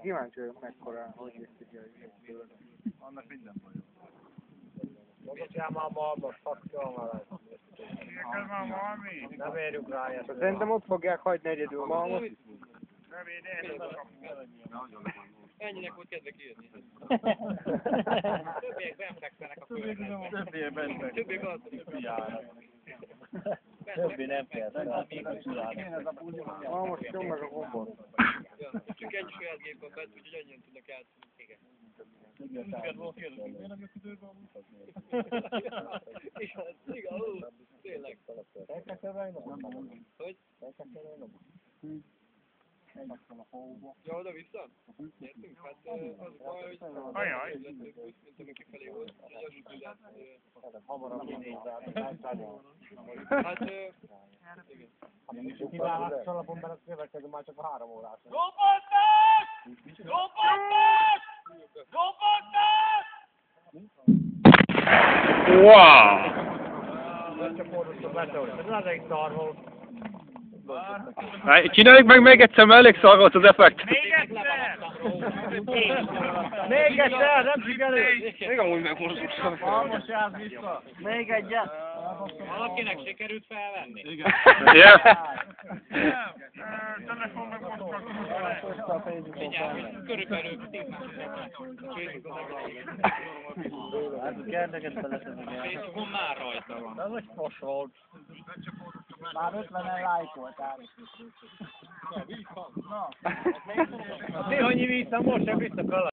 Kíváncsi vagyok mekkora, hogy néz ki a Annak minden baj. Mondjál már malmos, fakcsol már. Ez már valami? Nem érjük rá ilyet. Szerintem ott fogják hagyni egyedül a malmot. Nem ide, Ennyinek volt kedve kijönni. Többiek benfekszenek a földre. Többiek benfekszenek. Többiek alszik. Többi nem fél. Malmos nyom meg a gombot. Csak egy saját gép van bent, úgyhogy annyian tudnak játszani. Igen. Igen, tényleg. Hogy? Ja, oda-vissza? Értünk? Hát az baj, hogy Ajaj. mint ami kifelé volt. Úgyhogy azt tudják, Hamarabb kinézzel. hát igen. Kiválasztás alapon bele a következő már csak 3 órás. Dobottak! Dobottak! Dobottak! Wow! Összefordultam betölni. Ez az egy szarról. Csináljuk meg még egyszer, mert elég szar volt az effekt. Még egyszer! Még egyszer, nem sikerült. Még amúgy megmozdultam. Malmos jársz vissza. Még egyet. Valakinek sikerült felvenni? Igen. Ja. Telefon meg most kapcsolom. Mindjárt, körülbelül 10 Facebookon már rajta van. Ez egy fos volt. Már 50-en lájkoltál. Annyi vissza, most sem vissza fel.